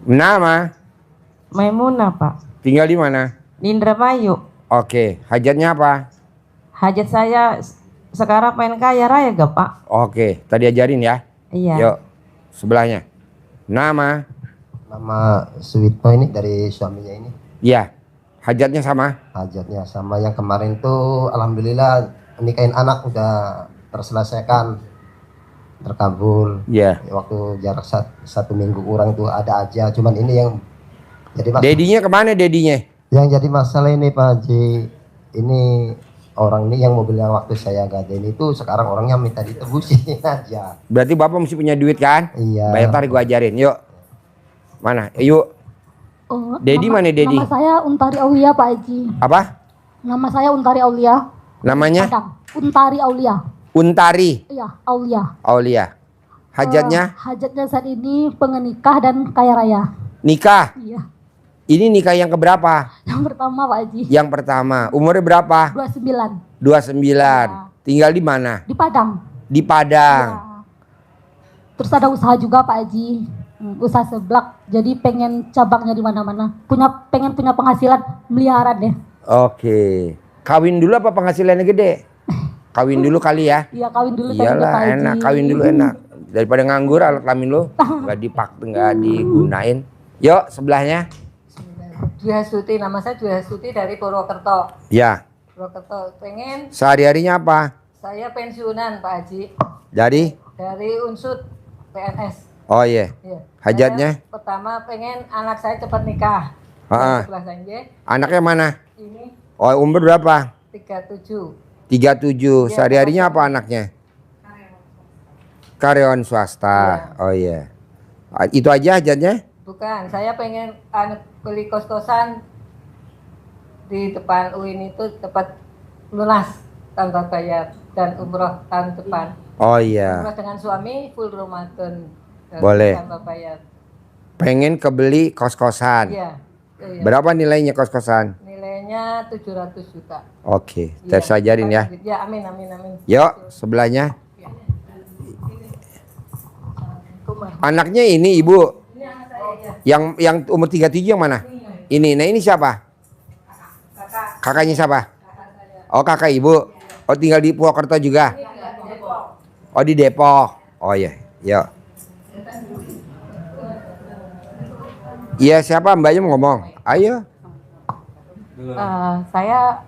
Nama? Maimunah, Pak. Tinggal di mana? Di Indramayu. Oke, hajatnya apa? Hajat saya sekarang pengen kaya raya gak, Pak? Oke, tadi ajarin ya. Iya. Yuk, sebelahnya. Nama? Nama Suwitno ini dari suaminya ini. Iya. Hajatnya sama? Hajatnya sama yang kemarin tuh alhamdulillah nikahin anak udah terselesaikan, terkabul. Iya. Waktu jarak satu minggu kurang tuh ada aja, cuman ini yang jadi masalah. Dedinya kemana dedinya? Yang jadi masalah ini Pak Haji, ini orang ini yang mobilnya waktu saya gadein itu sekarang orangnya minta ditebusin aja. Berarti bapak mesti punya duit kan? Iya. Bayar tarik gua ajarin. Yuk. Mana? Yuk. Oh, Dedi mana Dedi? Nama saya Untari Aulia, Pak Haji. Apa? Nama saya Untari Aulia. Namanya? Padang. Untari Aulia. Untari Iya, Aulia. Aulia. Hajatnya? Hajatnya saat ini pengen nikah dan kaya raya. Nikah. Iya. Ini nikah yang keberapa? Yang pertama, Pak Haji. Yang pertama. Umurnya berapa? 29. 29. Ya. Tinggal di mana? Di Padang. Di Padang. Ya. Terus ada usaha juga, Pak Haji. Usaha seblak. Jadi pengen cabangnya di mana-mana. Pengen punya penghasilan miliaran deh. Oke. Kawin dulu apa penghasilannya gede? Kawin dulu kali ya. Iya, kawin dulu tadi, Iyalah Pak Haji. enak, kawin dulu enak. Daripada nganggur alat kelamin lu nggak digunain. Yuk sebelahnya. Dwi Hasuti, nama saya Dwi Hasuti dari Purwokerto. Ya. Purwokerto, pengen Sehari-harinya apa? saya pensiunan Pak Haji Dari? dari Unsud PNS. Oh iya. Ya. Hajatnya? Saya pertama pengen anak saya cepat nikah. Ah. Sebelah saya Anaknya mana? ini Oh umur berapa? 37. 37. Iya, Sehari-harinya apa anaknya? Karyawan swasta. Iya. Oh iya. Itu aja hajatnya? Bukan, saya pengen beli kos-kosan di depan UIN itu tepat lunas tanpa bayar dan umroh tahun depan. Oh iya. Umroh dengan suami full Ramadan. Dan Boleh. tanpa bayar. Pengen kebeli kos-kosan. Iya. Iya. Berapa nilainya kos-kosan? Nilainya 700 juta. Oke, Iya. saya ajarin ya. Ya, amin, amin, amin. Yuk, sebelahnya. Anaknya ini ibu. Ini anak saya ya. Yang umur 37 yang mana? Ini. Nah ini siapa? Kakak. Kakaknya siapa? Kakak saya. Oh kakak ibu. Oh tinggal di Purwokerto juga. Ini enggak di Depok. Oh di Depok. Oh iya. Yuk. Iya siapa mbaknya mau ngomong? Ayo. Saya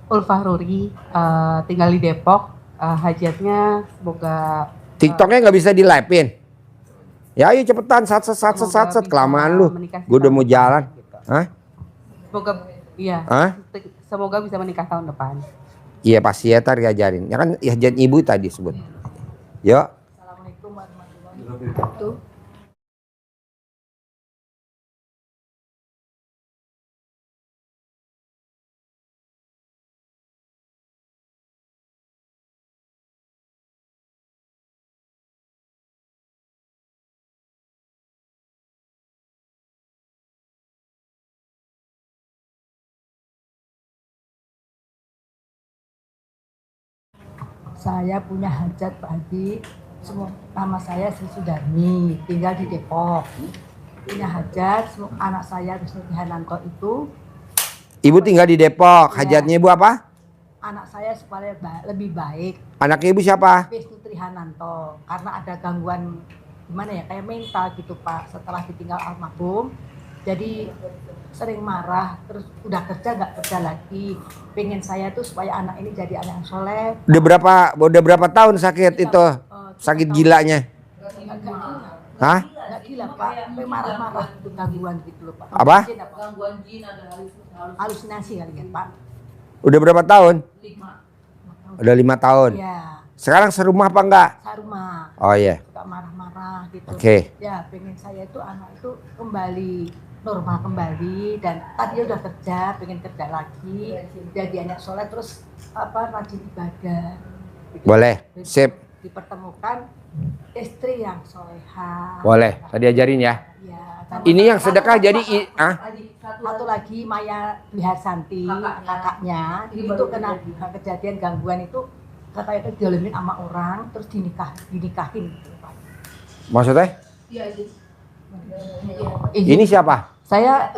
Ulfah Ruri, tinggal di Depok. Hajatnya semoga TikToknya nggak bisa di live-in. Ya ayo cepetan sat kelamaan lu. Gue udah mau jalan. Hah? semoga iya. Hah? Semoga bisa menikah tahun depan. Iya pasti ya tar diajarin. Ya kan hajat ibu tadi sebut. Yuk. Assalamualaikum warahmatullahi wabarakatuh. Saya punya hajat Pak Haji. Nama saya Sri Sudarmi, tinggal di Depok. Punya hajat, anak saya Wisnu Hananto itu. Ibu tinggal di Depok. Iya. Hajatnya ibu apa? Anak saya supaya lebih baik. Anaknya ibu siapa? Wisnu Trihananto, karena ada gangguan gimana ya kayak mental gitu Pak setelah ditinggal almarhum, jadi sering marah, terus udah kerja nggak kerja lagi. Pengen saya tuh supaya anak ini jadi anak yang soleh. Udah berapa tahun sakit itu? Sakit gilanya? Hah? Nggak gila Pak, sampai marah-marah itu gangguan gitu loh Pak. Apa? Gangguan jin ada Halusinasi kali ya Pak. Udah berapa tahun? 5. Udah 5 tahun. Ya, Sekarang serumah apa enggak? saruma. Oh iya. Suka marah-marah gitu. Oke. Ya, pengen saya itu anak itu kembali normal kembali, dan tadi udah kerja, pengen kerja lagi, jadi anak soleh, terus rajin ibadah. Boleh. Sip. Dipertemukan istri yang soleha. Boleh. Tadi ajarin ya. Ya, dan Ini yang sedekah jadi satu lagi Maya Dwi Harsanti, kakaknya itu kena kejadian gangguan itu, katanya itu diolemin sama orang terus dinikahin gitu Pak. maksudnya? Iya, Ini siapa? Saya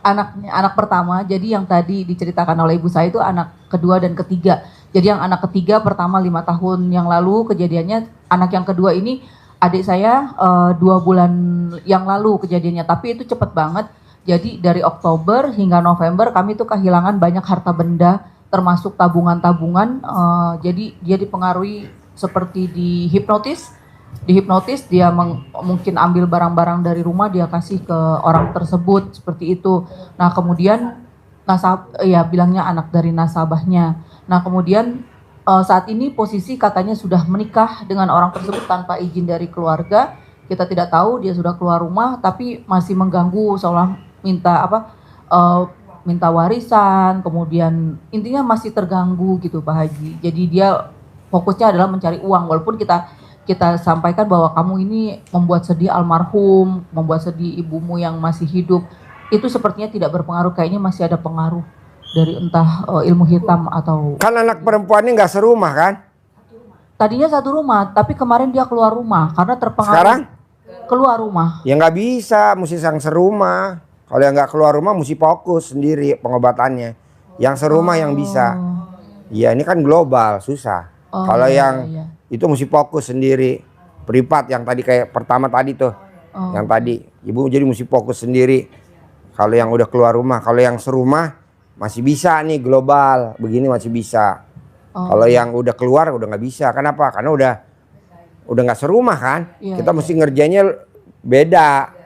anak pertama, jadi yang tadi diceritakan oleh ibu saya itu anak kedua dan ketiga. Jadi yang anak ketiga pertama 5 tahun yang lalu kejadiannya, anak yang kedua ini adik saya 2 bulan yang lalu kejadiannya, tapi itu cepet banget. Jadi dari Oktober hingga November kami tuh kehilangan banyak harta benda, termasuk tabungan-tabungan. Jadi dia dipengaruhi seperti dihipnotis dia mungkin ambil barang-barang dari rumah, dia kasih ke orang tersebut seperti itu. Nah kemudian bilangnya anak dari nasabahnya. Nah kemudian saat ini posisi katanya sudah menikah dengan orang tersebut tanpa izin dari keluarga. Kita tidak tahu dia sudah keluar rumah, tapi masih mengganggu seolah minta warisan. Kemudian intinya masih terganggu gitu Pak Haji. Jadi dia fokusnya adalah mencari uang, walaupun kita sampaikan bahwa kamu ini membuat sedih almarhum, membuat sedih ibumu yang masih hidup. Itu sepertinya tidak berpengaruh, kayaknya masih ada pengaruh dari entah ilmu hitam atau... Kan anak perempuannya nggak serumah kan? Tadinya satu rumah, tapi kemarin dia keluar rumah karena terpengaruh. Sekarang? Keluar rumah. Ya nggak bisa, mesti sang serumah. Kalau yang nggak keluar rumah mesti fokus sendiri pengobatannya. Yang serumah yang bisa. Ya ini kan global, susah. Kalau yang itu mesti fokus sendiri. Privat yang tadi kayak pertama tadi tuh. Yang tadi ibu jadi mesti fokus sendiri. Kalau yang udah keluar rumah, kalau yang serumah masih bisa nih global. Begini masih bisa. Kalau yang udah keluar udah nggak bisa. Kenapa? Karena udah nggak serumah kan. Kita mesti ngerjainnya beda.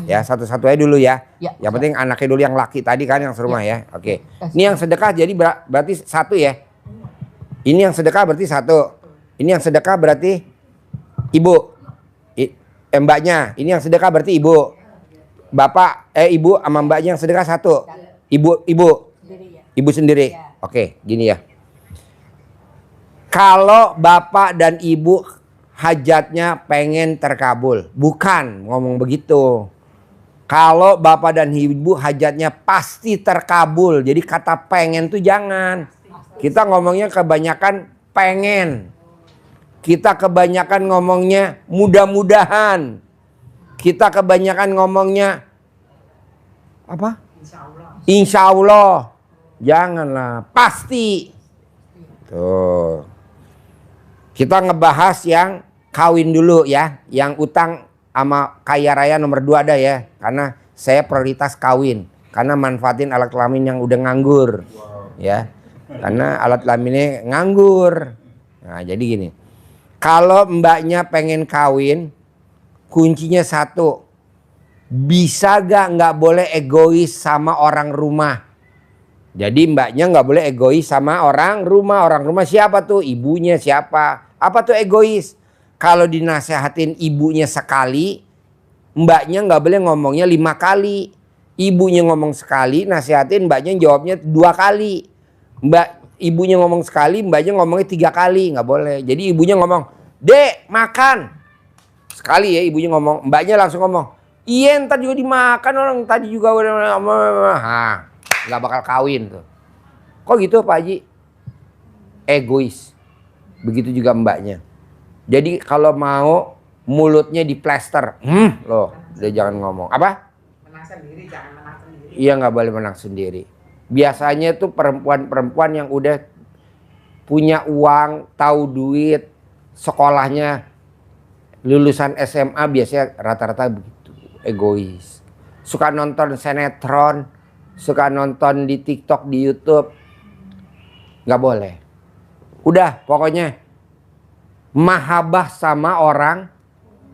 Ya satu-satu aja dulu ya. Yang penting anaknya dulu yang laki tadi kan yang serumah ya. Oke. Ini yang sedekah jadi berarti satu ya. Ini yang sedekah berarti satu. Ini yang sedekah berarti ibu. Mbaknya. Ini yang sedekah berarti ibu. Bapak ibu sama mbaknya yang sedekah satu. Ibu sendiri. Oke, gini ya. Kalau bapak dan ibu hajatnya pengen terkabul, bukan ngomong begitu. Kalau bapak dan ibu hajatnya pasti terkabul. Jadi kata pengen tuh jangan. Kita ngomongnya kebanyakan pengen. Kita kebanyakan ngomongnya mudah-mudahan. Kita kebanyakan ngomongnya apa? Insya Allah. Janganlah, pasti. Tuh. Kita ngebahas yang kawin dulu ya. Yang utang sama kaya raya nomor 2 ada ya. Karena saya prioritas kawin. Karena manfaatin alat kelamin yang udah nganggur. Ya. Karena alat kelaminnya nganggur. Nah jadi gini. Kalau mbaknya pengen kawin, kuncinya satu. Bisa nggak boleh egois sama orang rumah. Jadi mbaknya nggak boleh egois sama orang rumah. Orang rumah siapa tuh? Ibunya siapa? Apa tuh egois? Kalau dinasehatin ibunya sekali, mbaknya nggak boleh ngomongnya 5 kali. Ibunya ngomong sekali, nasihatin mbaknya jawabnya 2 kali. Ibunya ngomong sekali, mbaknya ngomongnya 3 kali, nggak boleh. Jadi ibunya ngomong, "Dek, makan." Sekali ya ibunya ngomong, mbaknya langsung ngomong, "Iya ntar juga dimakan orang tadi juga udah." Nggak bakal kawin tuh. Kok gitu Pak Haji? Egois. Begitu juga mbaknya. Jadi kalau mau mulutnya diplester, loh, udah jangan ngomong. Apa? Menang sendiri, jangan menang sendiri. Iya nggak boleh menang sendiri. Biasanya tuh perempuan-perempuan yang udah punya uang, tahu duit, sekolahnya lulusan SMA biasanya rata-rata begitu, egois. Suka nonton sinetron, suka nonton di TikTok, di YouTube. Nggak boleh. Udah pokoknya mahabbah sama orang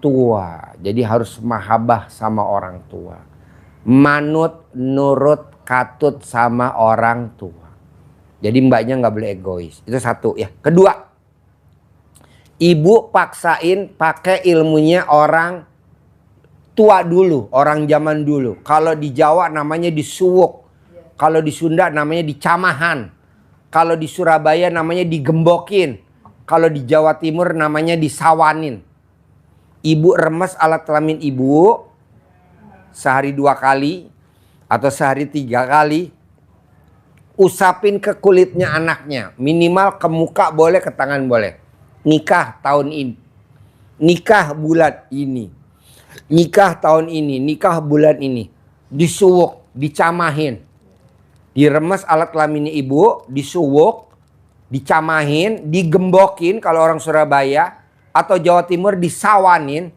tua. Jadi harus mahabbah sama orang tua. Manut, nurut, katut sama orang tua. Jadi mbaknya nggak boleh egois. Itu satu ya. Kedua, ibu paksain pakai ilmunya orang tua dulu, orang zaman dulu. Kalau di Jawa namanya disuwuk. Kalau di Sunda namanya dicamahan. Kalau di Surabaya namanya digembokin. Kalau di Jawa Timur namanya disawanin. Ibu remes alat kelamin ibu sehari 2 kali atau sehari 3 kali. Usapin ke kulitnya anaknya. Minimal ke muka boleh, ke tangan boleh. Nikah tahun ini. Nikah bulan ini. Nikah tahun ini, nikah bulan ini, disuwuk, dicamahin, diremes alat kelaminnya ibu, disuwuk, dicamahin, digembokin kalau orang Surabaya atau Jawa Timur disawanin.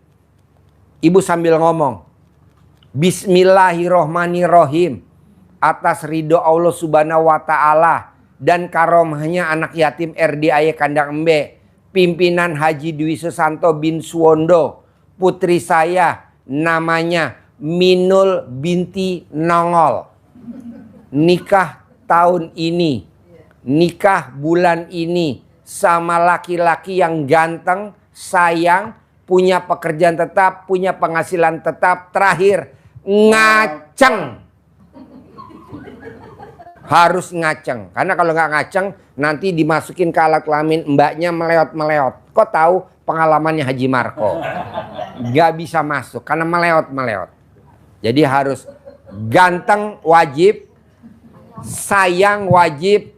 Ibu sambil ngomong, Bismillahirrohmanirrohim, atas ridho Allah Subhanahu wa Ta'ala dan karomahnya anak yatim RDAY Kandang Embe, pimpinan Haji Dwi Susanto bin Suwondo, putri saya namanya Minul binti Nongol. Nikah tahun ini, nikah bulan ini sama laki-laki yang ganteng, sayang, punya pekerjaan tetap, punya penghasilan tetap, terakhir ngaceng. Harus ngaceng, karena kalau nggak ngaceng nanti dimasukin ke alat kelamin mbaknya meleot-meleot. Kok tahu? Pengalamannya Haji Marco. Nggak bisa masuk karena meleot-meleot. Jadi harus ganteng wajib, sayang wajib,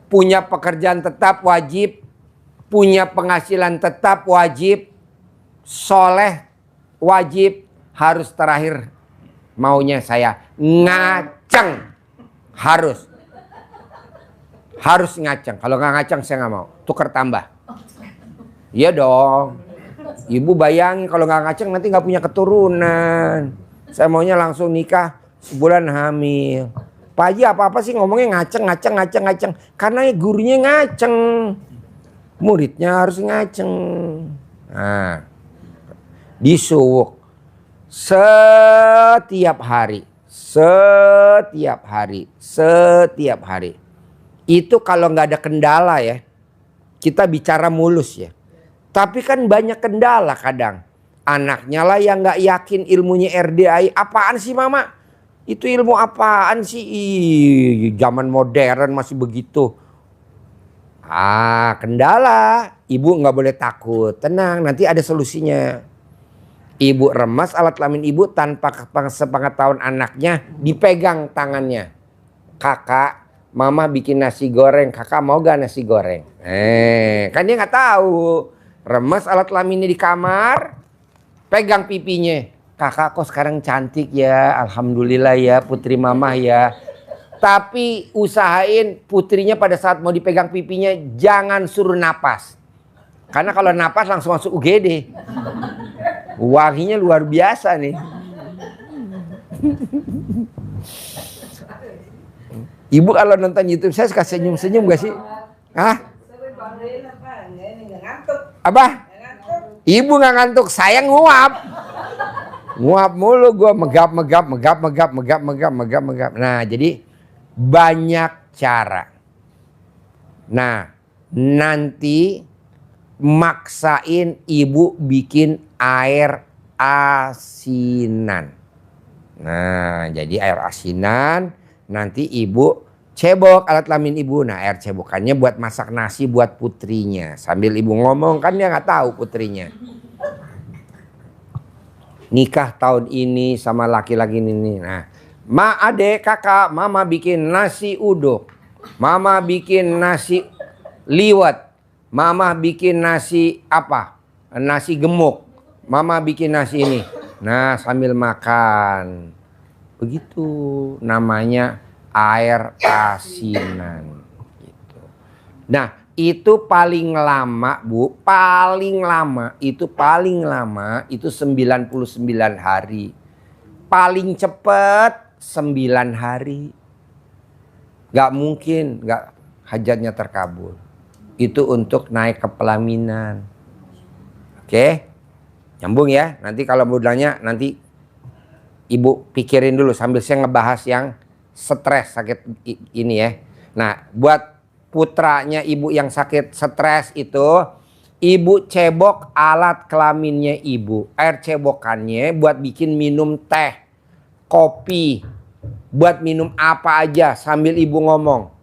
punya pekerjaan tetap wajib, punya penghasilan tetap wajib, soleh wajib, harus terakhir maunya saya ngaceng. Harus ngaceng. Kalau nggak ngaceng saya nggak mau. Tuker tambah. Iya dong. Ibu bayangin kalau nggak ngaceng nanti nggak punya keturunan. Saya maunya langsung nikah sebulan hamil. Pak Haji apa sih ngomongnya ngaceng. Karena gurunya ngaceng. Muridnya harus ngaceng. Nah, disuwuk setiap hari. Setiap hari. Itu kalau nggak ada kendala ya, kita bicara mulus ya. Tapi kan banyak kendala kadang. Anaknya lah yang nggak yakin ilmunya RDAI. Apaan sih mama? Itu ilmu apaan sih? Ih, zaman modern masih begitu. Kendala. Ibu nggak boleh takut. Tenang, nanti ada solusinya. Ibu remas alat kelamin ibu tanpa sepengetahuan anaknya, dipegang tangannya. Kakak, mama bikin nasi goreng. Kakak mau gak nasi goreng? Kan dia nggak tahu. Remas alat kelaminnya di kamar, pegang pipinya. Kakak kok sekarang cantik ya, alhamdulillah ya putri mama ya. Tapi usahain putrinya pada saat mau dipegang pipinya jangan suruh napas. Karena kalau napas langsung masuk UGD. Wanginya luar biasa nih. Ibu kalau nonton YouTube saya suka senyum-senyum gak sih? Hah? Apa? Ibu gak ngantuk, saya nguap. Nguap mulu gue, megap. Nah jadi banyak cara. Nah nanti maksain ibu bikin air asinan. Nah, jadi air asinan nanti ibu cebok alat kelamin ibu. Nah, air cebokannya buat masak nasi buat putrinya. Sambil ibu ngomong kan dia nggak tahu putrinya. Nikah tahun ini sama laki-laki ini. Nah, adek, kakak, mama bikin nasi uduk. Mama bikin nasi liwet. Mama bikin nasi apa? Nasi gemuk. Mama bikin nasi ini. Nah sambil makan. Begitu namanya air asinan. Gitu. Nah itu paling lama bu. Paling lama itu 99 hari. Paling cepat 9 hari. Gak mungkin gak hajatnya terkabul. Itu untuk naik ke pelaminan. Oke, nyambung ya. Nanti kalau mau nanya nanti ibu pikirin dulu sambil saya ngebahas yang stres sakit ini ya. Nah buat putranya ibu yang sakit stres itu, ibu cebok alat kelaminnya ibu. Air cebokannya buat bikin minum teh, kopi, buat minum apa aja sambil ibu ngomong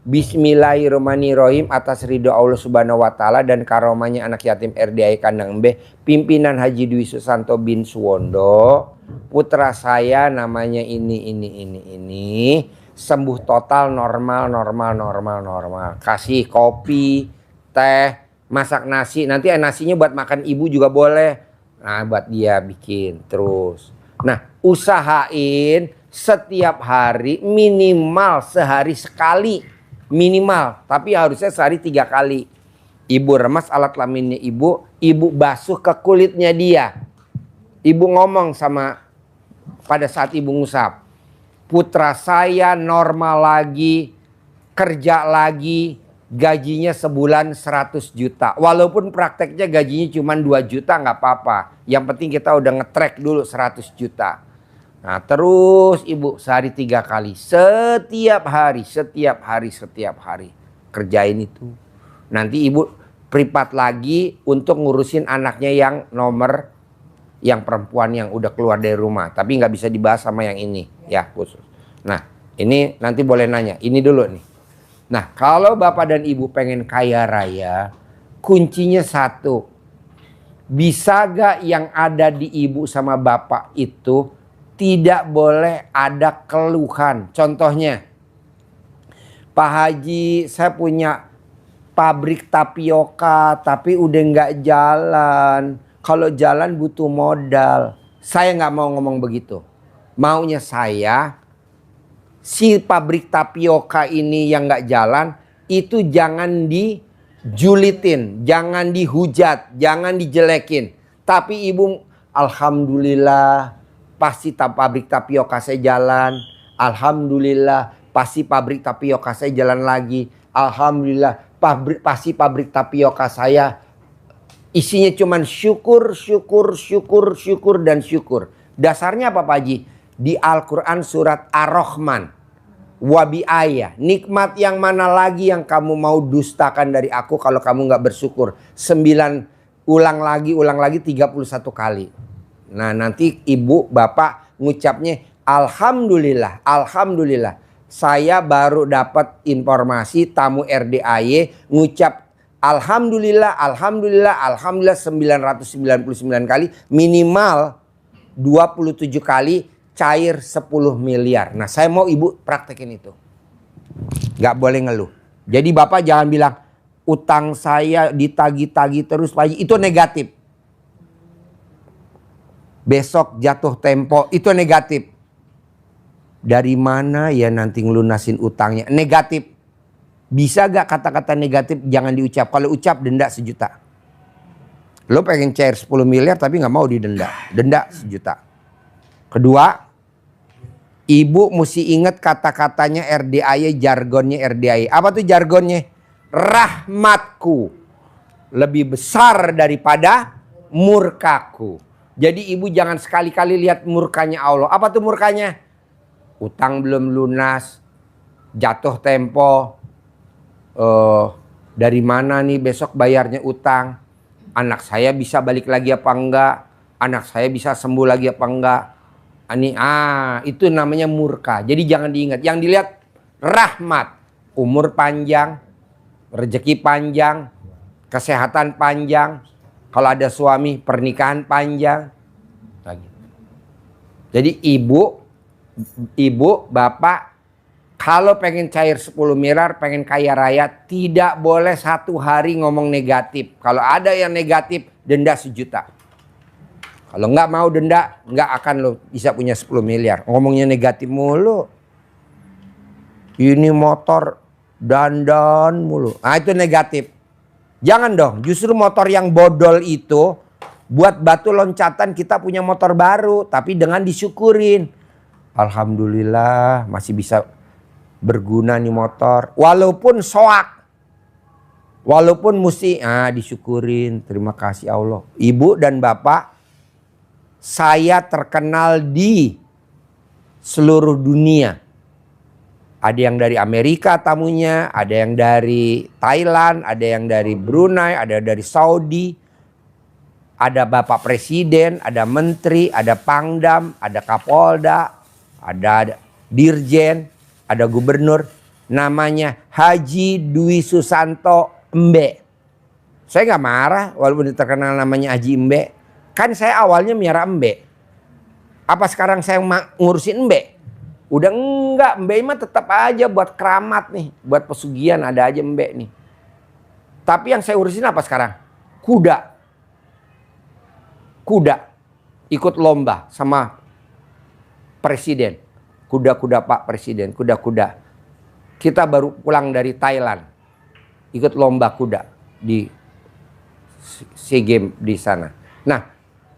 Bismillahirrahmanirrahim, atas ridho Allah Subhanahu wa Ta'ala dan karomahnya anak yatim RDAY Kandang Embe, pimpinan Haji Dwi Susanto bin Suwondo, putra saya namanya ini, sembuh total, normal. Kasih kopi, teh, masak nasi. Nanti nasinya buat makan ibu juga boleh. Nah, buat dia bikin terus. Nah, usahain setiap hari minimal sehari sekali. Minimal, tapi harusnya sehari 3 kali. Ibu remas alat kelaminnya ibu basuh ke kulitnya dia. Ibu ngomong sama pada saat ibu ngusap, putra saya normal lagi, kerja lagi, gajinya sebulan 100 juta. Walaupun prakteknya gajinya cuma 2 juta nggak apa-apa. Yang penting kita udah nge-track dulu 100 juta. Nah terus ibu sehari 3 kali. Setiap hari. Kerjain itu. Nanti ibu privat lagi untuk ngurusin anaknya yang nomor yang perempuan yang udah keluar dari rumah. Tapi nggak bisa dibahas sama yang ini ya khusus. Nah ini nanti boleh nanya. Ini dulu nih. Nah kalau bapak dan ibu pengen kaya raya, kuncinya satu. Bisa gak yang ada di ibu sama bapak itu tidak boleh ada keluhan. Contohnya, Pak Haji saya punya pabrik tapioka tapi udah nggak jalan. Kalau jalan butuh modal. Saya nggak mau ngomong begitu. Maunya saya, si pabrik tapioka ini yang nggak jalan itu jangan dijulitin, jangan dihujat, jangan dijelekin. Tapi ibu, alhamdulillah pasti pabrik tapioka saya jalan. Alhamdulillah pasti pabrik tapioka saya jalan lagi. Alhamdulillah pasti pabrik tapioka saya isinya cuman syukur, dan syukur. Dasarnya apa Pak Haji? Di Al-Quran surat Ar-Rahman. Wabi ayah. Nikmat yang mana lagi yang kamu mau dustakan dari aku kalau kamu nggak bersyukur. 9 ulang lagi 31 kali. Nah nanti ibu bapak ngucapnya alhamdulillah. Alhamdulillah. Saya baru dapat informasi tamu RDAY ngucap alhamdulillah, alhamdulillah, alhamdulillah 999 kali, minimal 27 kali cair 10 miliar. Nah saya mau ibu praktekin itu. Gak boleh ngeluh. Jadi bapak jangan bilang utang saya ditagi-tagi terus Pak Haji, itu negatif. Besok jatuh tempo, itu negatif. Dari mana ya nanti ngelunasin utangnya? Negatif. Bisa gak kata-kata negatif jangan diucap. Kalau ucap denda 1 juta. Lo pengen cair 10 miliar tapi gak mau didenda. Denda 1 juta. Kedua, ibu mesti ingat kata-katanya RDAY, jargonnya RDAY. Apa tuh jargonnya? Rahmatku lebih besar daripada murkaku. Jadi ibu jangan sekali-kali lihat murkanya Allah. Apa tuh murkanya? Utang belum lunas, jatuh tempo, dari mana nih besok bayarnya utang, anak saya bisa balik lagi apa enggak, anak saya bisa sembuh lagi apa enggak. Ini itu namanya murka. Jadi jangan diingat, yang dilihat rahmat, umur panjang, rezeki panjang, kesehatan panjang, kalau ada suami pernikahan panjang. Jadi ibu, bapak, kalau pengen cair 10 miliar, pengen kaya raya, tidak boleh 1 hari ngomong negatif. Kalau ada yang negatif, denda 1 juta. Kalau nggak mau denda, nggak akan lo bisa punya 10 miliar. Ngomongnya negatif mulu. Ini motor dandan mulu. Nah itu negatif. Jangan dong, justru motor yang bodol itu buat batu loncatan kita punya motor baru. Tapi dengan disyukurin. Alhamdulillah masih bisa berguna nih motor. Walaupun soak. Walaupun mesti disyukurin. Terima kasih Allah. Ibu dan bapak, saya terkenal di seluruh dunia. Ada yang dari Amerika tamunya, ada yang dari Thailand, ada yang dari Brunei, ada dari Saudi. Ada bapak presiden, ada menteri, ada pangdam, ada kapolda, ada dirjen, ada gubernur. Namanya Haji Dwi Susanto Embe. Saya nggak marah walaupun terkenal namanya Haji Embe. Kan saya awalnya miara embe. Apa sekarang saya ngurusin embe? Udah enggak, embe mah tetap aja buat keramat nih. Buat pesugihan ada aja embe nih. Tapi yang saya urusin apa sekarang? Kuda. kuda, ikut lomba sama presiden. Kuda-kuda Pak Presiden, kuda-kuda. Kita baru pulang dari Thailand, ikut lomba kuda di SEA Games di sana. Nah,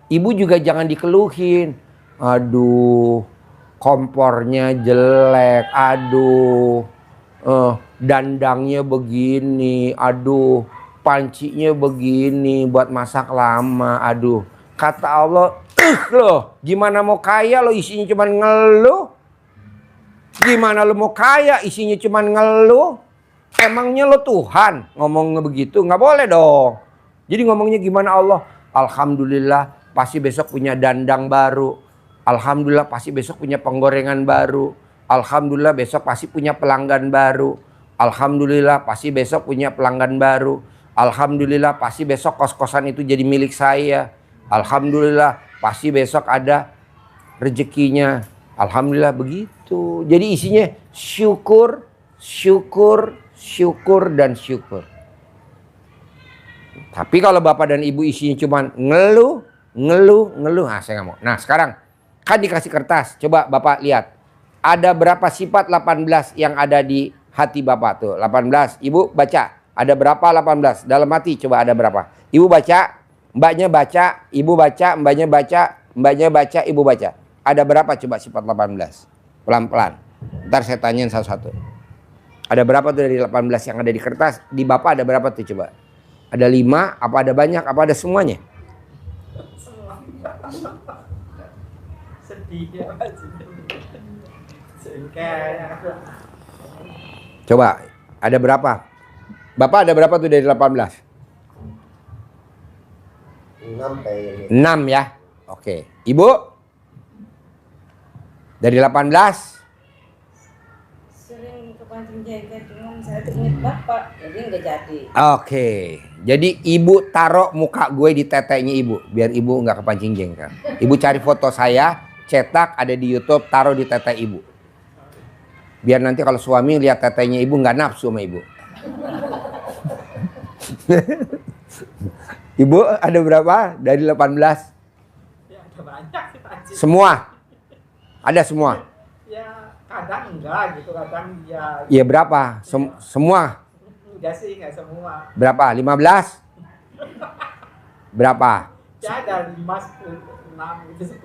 ibu juga jangan dikeluhin. Aduh, kompornya jelek. Aduh, dandangnya begini. Aduh, pancinya begini buat masak lama. Aduh, kata Allah, loh, gimana mau kaya lo isinya cuma ngeluh? Gimana lo mau kaya isinya cuma ngeluh? Emangnya lo Tuhan ngomong begitu? Nggak boleh dong. Jadi ngomongnya gimana Allah? Alhamdulillah pasti besok punya dandang baru. Alhamdulillah pasti besok punya penggorengan baru. Alhamdulillah besok pasti punya pelanggan baru. Alhamdulillah pasti besok punya pelanggan baru. Alhamdulillah pasti besok kos-kosan itu jadi milik saya. Alhamdulillah pasti besok ada rezekinya. Alhamdulillah begitu. Jadi isinya syukur, syukur, syukur, dan syukur. Tapi kalau bapak dan ibu isinya cuma ngeluh, ngeluh, ngeluh. Nah, saya nggak mau. Nah, sekarang kan dikasih kertas. Coba bapak lihat. Ada berapa sifat 18 yang ada di hati bapak tuh? 18. Ibu baca. Ada berapa 18? Dalam hati coba ada berapa? Ibu baca, mbaknya baca, ibu baca, mbaknya baca, mbaknya baca, ibu baca. Ada berapa coba sifat 18? Pelan-pelan. Ntar saya tanyain satu-satu. Ada berapa tuh dari 18 yang ada di kertas? Di bapak ada berapa tuh coba? Ada 5, apa ada banyak, apa ada semuanya? Sedih ya Pak. Sengkeh. Coba, ada berapa? Bapak ada berapa tuh dari 18? 6 kayaknya. 6 ya. Oke. Ibu? Dari 18? Sering kepancing jengkel, cuman saya tuh inget bapak, jadi nggak jadi. Oke. Jadi ibu taruh muka gue di tetenya ibu. Biar ibu nggak kepancing jengkel. Ibu cari foto saya, cetak ada di YouTube, taruh di tete ibu. Biar nanti kalau suami lihat tetenya ibu nggak nafsu sama ibu. Ibu ada berapa dari 18? Ya ada banyak sih Pak Haji. Semua? Ada semua? Ya kadang enggak gitu, kadang ya Iya berapa? Semua? enggak sih, enggak semua. Berapa? 15? Berapa? Ya ada 5, 10, 6 gitu,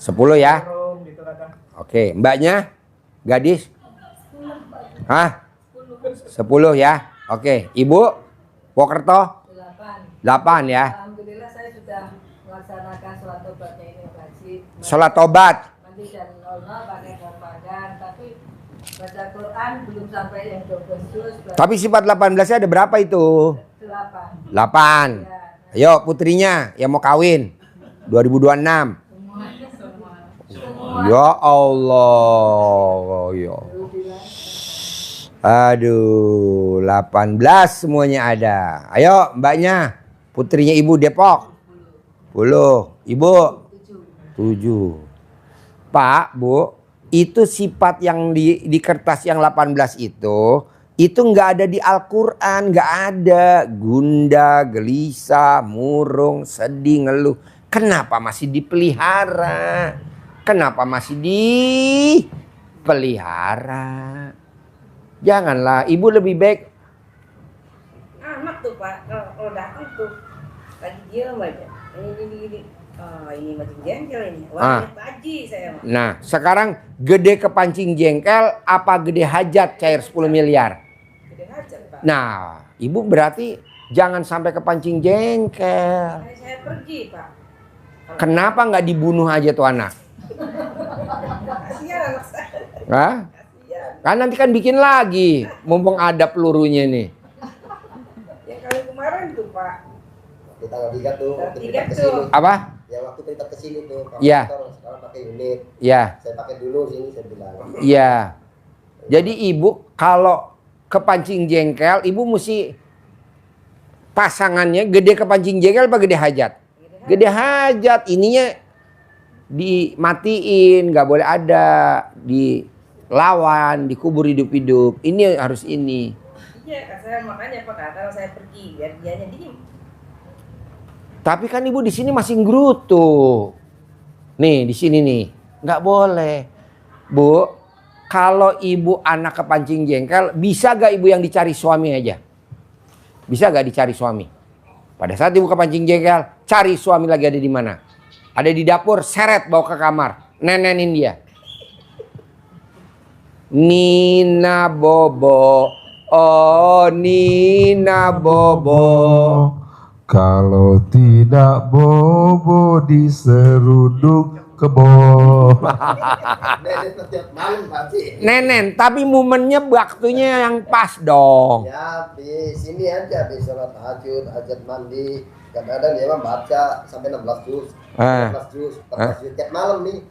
10. 10 ya? Burung gitu kadang. Oke, mbaknya? Gadis? Hah? 10 ya? Oke, ibu? Wokerto? 8 ya? Alhamdulillah saya sudah melaksanakan sholat tobatnya ini Pak Haji. Sholat tobat? Mandi jam 00 pakai korban, tapi baca Quran belum sampai yang 12 juz. Tapi sifat 18-nya ada berapa itu? 8. 8. Ya, Ayo putrinya yang mau kawin 2026. semua. Ya Allah. Ya. Aduh, 18 semuanya ada. Ayo mbaknya, putrinya ibu Depok. 10. Ibu 7. Pak, Bu, itu sifat yang di kertas yang 18 itu nggak ada di Al-Quran, nggak ada. Gundah, gelisah, murung, sedih, ngeluh. Kenapa masih dipelihara? Kenapa masih dipelihara? Janganlah, ibu lebih baik. Anak tuh Pak, kalau datang tuh lagi diam aja. Ini. Oh ini mancing jengkel ini. Wah, ini Pak Haji saya mah. Nah, sekarang gede kepancing jengkel apa gede hajat cair 10 miliar? Gede hajat Pak. Nah, ibu berarti jangan sampai kepancing jengkel. Saya pergi Pak. Kenapa nggak dibunuh aja tuh anak? Kasihan anak saya. Hah? Kan nanti kan bikin lagi, mumpung ada pelurunya nih. Yang kali kemarin tuh Pak. Di tanggal 3 tuh, waktu Tanggal kita 3 kesini. tuh. Apa? Ya waktu kita kesini tuh, Pak Iya. Motor, sekarang pakai unit. Ya, Saya pakai dulu sini, saya bilang. iya. Jadi ibu kalau kepancing jengkel, ibu mesti pasangannya gede kepancing jengkel apa gede hajat? Gede hajat, ininya dimatiin, nggak boleh ada, dilawan, dikubur hidup-hidup. Ini harus ini. Iya, saya makanya Pak, kalau saya pergi biar dianya diem. Tapi kan ibu di sini masih nggerutu. Nih di sini nih, nggak boleh. Bu, kalau ibu anak kepancing jengkel, bisa gak ibu yang dicari suami aja? Bisa gak dicari suami? Pada saat ibu kepancing jengkel, cari suami lagi ada di mana? Ada di dapur, seret bawa ke kamar, nenenin dia. Nina Bobo, oh Nina Bobo. Kalau tidak bobo diseruduk kebo. Nenek setiap malam Pak Haji. Nenen, tapi momennya waktunya yang pas dong. Ya di sini aja, di sholat tahajud, hajat mandi. Kadang-kadang dia mah baca sampai 16 juz, 14 juz, 14 juz tiap malam nih.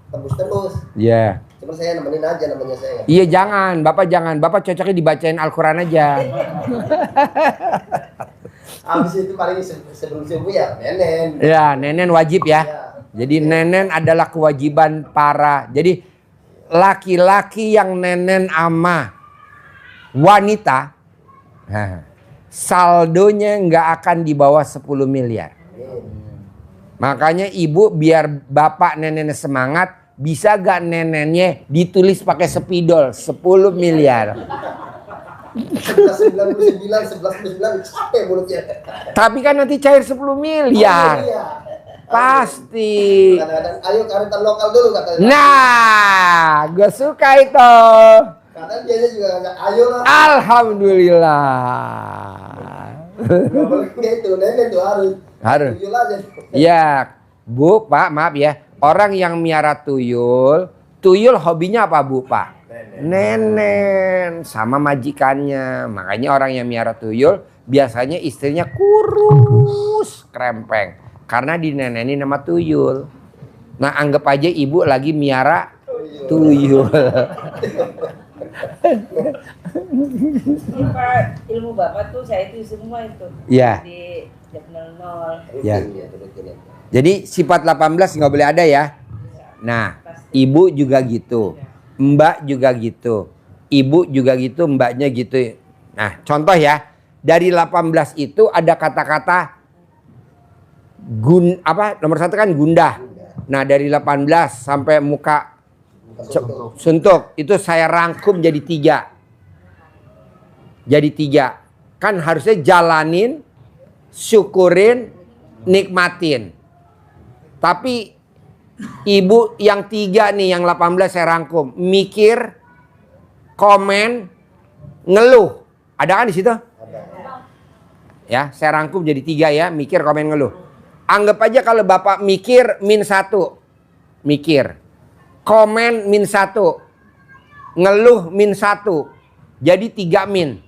Tembus-tembus. Ya. Cuma saya nemenin aja namanya saya. Iya jangan, Bapak cocoknya dibacain Al-Quran aja. Habis itu paling sebelum subuh ya nenen. Ya, nenen wajib ya. Ya. Jadi nenen adalah kewajiban para. Jadi laki-laki yang nenen ama wanita, saldonya nggak akan di bawah 10 miliar. Makanya ibu biar bapak nenennya semangat, bisa gak nenennya ditulis pakai spidol 10 miliar. 1199, 1199 capek mulutnya. Tapi kan nanti cair 10 miliar. Iya. Pasti. Kadang-kadang ayo karetan lokal dulu katanya. Nah, gue suka itu. Kadang dia juga nggak ayo lah. Alhamdulillah. Nggak boleh kayak itu, nenek tuh harus. Harus. Tuyul aja. Ya, Bu, Pak, maaf ya. Orang yang miara tuyul hobinya apa Bu, Pak? Nenen sama majikannya. Makanya orang yang miara tuyul biasanya istrinya kurus, krempeng. Karena dinenenin sama tuyul. Nah, anggap aja ibu lagi miara tuyul. Ini Pak, ilmu Bapak tuh saya itu semua itu. Iya. Di jam 00. Ya. Rutin ya. Jadi sifat 18 nggak boleh ada ya. Nah, ibu juga gitu. Mbak juga gitu. Ibu juga gitu, mbaknya gitu. Nah, contoh ya. Dari 18 itu ada kata-kata nomor 1 kan gundah. Nah, dari 18 sampai muka suntuk itu saya rangkum jadi 3. Jadi 3. Kan harusnya jalanin, syukurin, nikmatin. Tapi ibu yang 3 nih, yang 18 saya rangkum. Mikir, komen, ngeluh. Ada kan di situ? Ya, saya rangkum jadi 3 ya. Mikir, komen, ngeluh. Anggap aja kalau Bapak mikir -1. Mikir. Komen -1. Ngeluh -1. Jadi 3 min.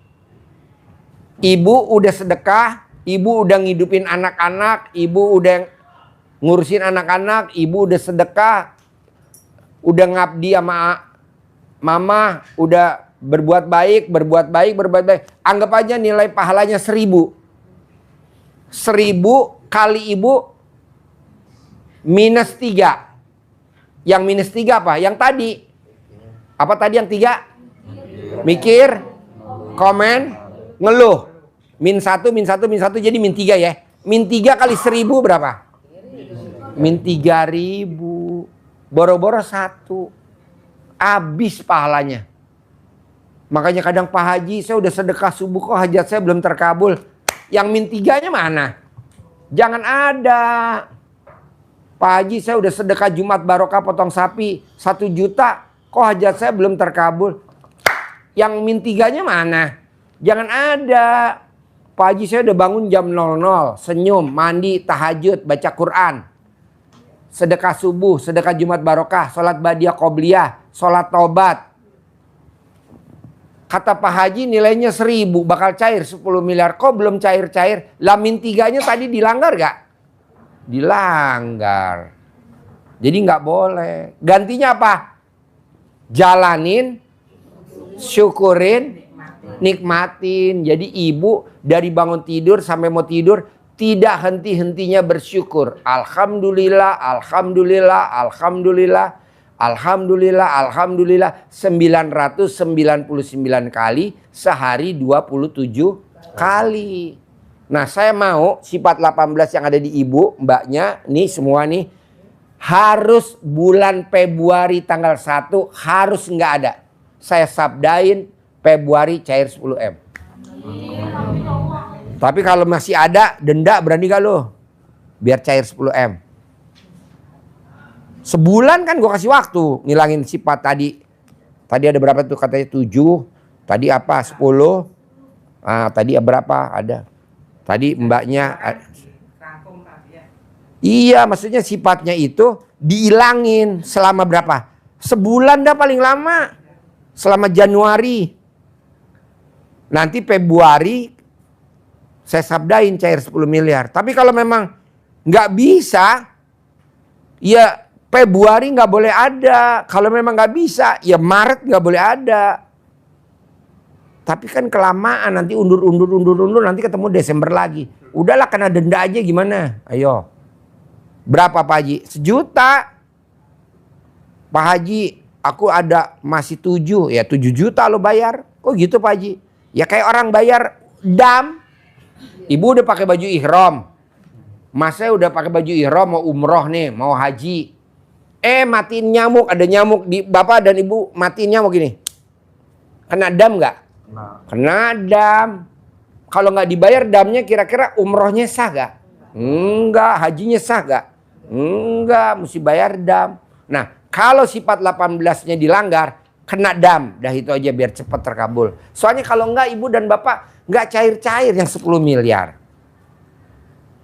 Ibu udah sedekah, ibu udah ngidupin anak-anak, ibu udah ngurusin anak-anak, ibu udah sedekah, udah ngabdi sama mama, udah berbuat baik. Anggap aja nilai pahalanya 1000. 1000 kali ibu -3. Yang -3 apa? Yang tadi. Apa tadi yang 3? Mikir, komen, ngeluh. -1 jadi -3 ya. -3 kali 1000 berapa? -3000. Boro-boro 1. Habis pahalanya. Makanya kadang Pak Haji, saya udah sedekah subuh kok hajat saya belum terkabul. Yang -3-nya mana? Jangan ada. Pak Haji, saya udah sedekah Jumat barokah potong sapi 1 juta, kok hajat saya belum terkabul. Yang -3-nya mana? Jangan ada. Pak Haji, saya udah bangun jam 00, senyum, mandi, tahajud, baca Quran. Sedekah subuh, sedekah Jumat barokah, sholat badiah qobliyah, sholat taubat. Kata Pak Haji nilainya 1000, bakal cair 10 miliar. Kok belum cair-cair? Lah -3-nya tadi dilanggar gak? Dilanggar. Jadi nggak boleh. Gantinya apa? Jalanin, syukurin, nikmatin. Jadi ibu dari bangun tidur sampai mau tidur tidak henti-hentinya bersyukur. Alhamdulillah, alhamdulillah, alhamdulillah, alhamdulillah, alhamdulillah. 999 kali sehari 27 kali. Nah, saya mau sifat 18 yang ada di ibu, mbaknya, nih semua nih, harus bulan Februari tanggal 1 harus nggak ada. Saya sabdain Februari cair 10M. Tapi kalau masih ada, denda berani gak lo? Biar cair 10M. Sebulan kan gue kasih waktu ngilangin sifat tadi. Tadi ada berapa tuh katanya 7. Tadi apa 10. Tadi berapa ada. Tadi mbaknya. Iya maksudnya sifatnya itu dihilangin selama berapa? Sebulan dah paling lama. Selama Januari. Nanti Februari saya sabdain cair 10 miliar. Tapi kalau memang nggak bisa, ya Februari nggak boleh ada. Kalau memang nggak bisa, ya Maret nggak boleh ada. Tapi kan kelamaan nanti undur nanti ketemu Desember lagi. Udahlah kena denda aja gimana? Ayo. Berapa Pak Haji? 1 juta. Pak Haji, aku ada masih 7. Ya 7 juta lo bayar. Kok gitu Pak Haji? Ya kayak orang bayar dam. Ibu udah pakai baju ihram. Mas saya udah pakai baju ihram mau umroh nih, mau haji. Matiin nyamuk, ada nyamuk di bapak dan ibu matiin nyamuk gini. Kena dam nggak? Kena dam. Kalau nggak dibayar damnya kira-kira umrohnya sah gak? Enggak. Hajinya sah gak? Enggak. Mesti bayar dam. Nah kalau sifat 18-nya dilanggar, kena dam. Dah itu aja biar cepat terkabul. Soalnya kalau enggak ibu dan bapak nggak cair-cair yang 10 miliar.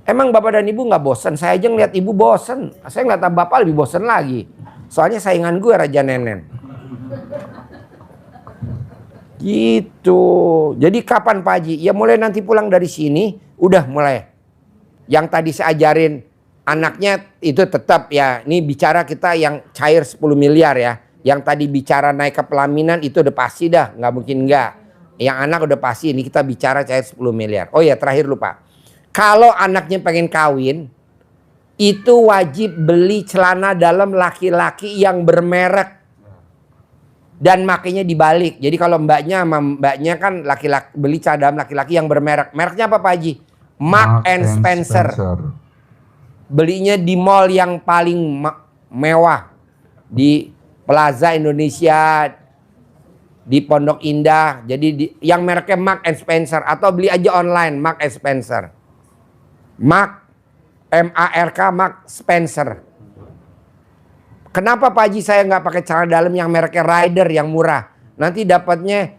Emang bapak dan ibu nggak bosan? Saya aja ngeliat ibu bosan. Saya ngeliat bapak lebih bosan lagi. Soalnya saingan gue Raja Nenen. Gitu. Jadi kapan Pak Haji? Ya mulai nanti pulang dari sini. Udah mulai. Yang tadi saya ajarin anaknya itu tetap ya. Ini bicara kita yang cair 10 miliar ya. Yang tadi bicara naik ke pelaminan itu udah pasti dah. Nggak mungkin nggak. Yang anak udah pasti. Ini kita bicara cair 10 miliar. Oh ya terakhir lupa. Kalau anaknya pengen kawin, itu wajib beli celana dalam laki-laki yang bermerek. Dan makanya dibalik. Jadi kalau mbaknya kan laki-laki beli celana dalam laki-laki yang bermerek. Mereknya apa Pak Haji? Mark and Spencer. Belinya di mall yang paling mewah. Di Plaza Indonesia, di Pondok Indah. Jadi yang mereknya Mark and Spencer. Atau beli aja online Mark and Spencer. Mark, M-A-R-K, Mark Spencer. Kenapa Pak Haji saya nggak pakai celana dalam yang mereknya Rider yang murah? Nanti dapatnya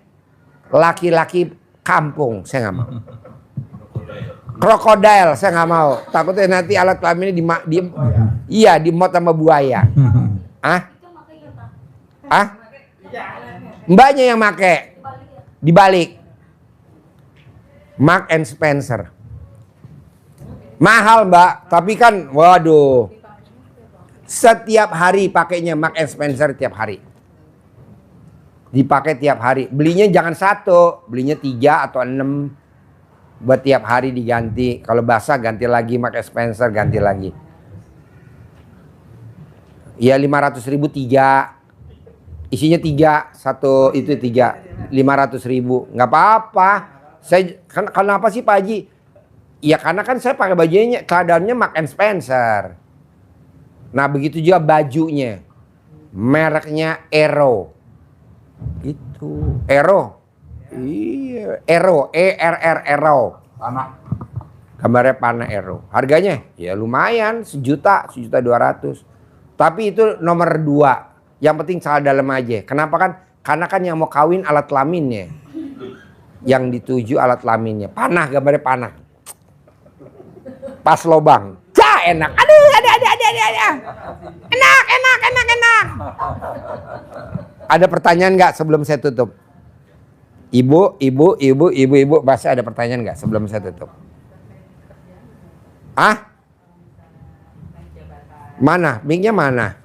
laki-laki kampung, saya nggak mau. Krokodil, saya nggak mau. Takutnya nanti alat kelaminnya dimot sama buaya. Mbaknya yang make, dibalik. Mark and Spencer. Mahal mbak, tapi kan waduh. Setiap hari pakainya Mark and Spencer tiap hari. Dipakai tiap hari. Belinya jangan 1, belinya 3 atau 6. Buat tiap hari diganti. Kalau basah ganti lagi Mark and Spencer, ganti lagi. Ya 500.000 3. Isinya 3, 1 itu 3. 500.000. Nggak apa-apa. Saya kenapa sih Pak Haji? Ya karena kan saya pakai bajunya, keadaannya Mark and Spencer. Nah begitu juga bajunya. Mereknya Aero. Gitu. Aero. Iya. Aero. E-R-R Aero. Panah. Gambarnya panah Aero. Harganya ya lumayan. 1 juta, 1.200.000. Tapi itu nomor 2. Yang penting celana dalam aja. Kenapa kan? Karena kan yang mau kawin alat kelaminnya. Yang dituju alat kelaminnya. Panah, gambarnya panah. Pas lobang. Enak. Aduh. Enak. Ada pertanyaan nggak sebelum saya tutup? Ibu, pasti ada pertanyaan nggak sebelum saya tutup? Mana? Mic-nya mana?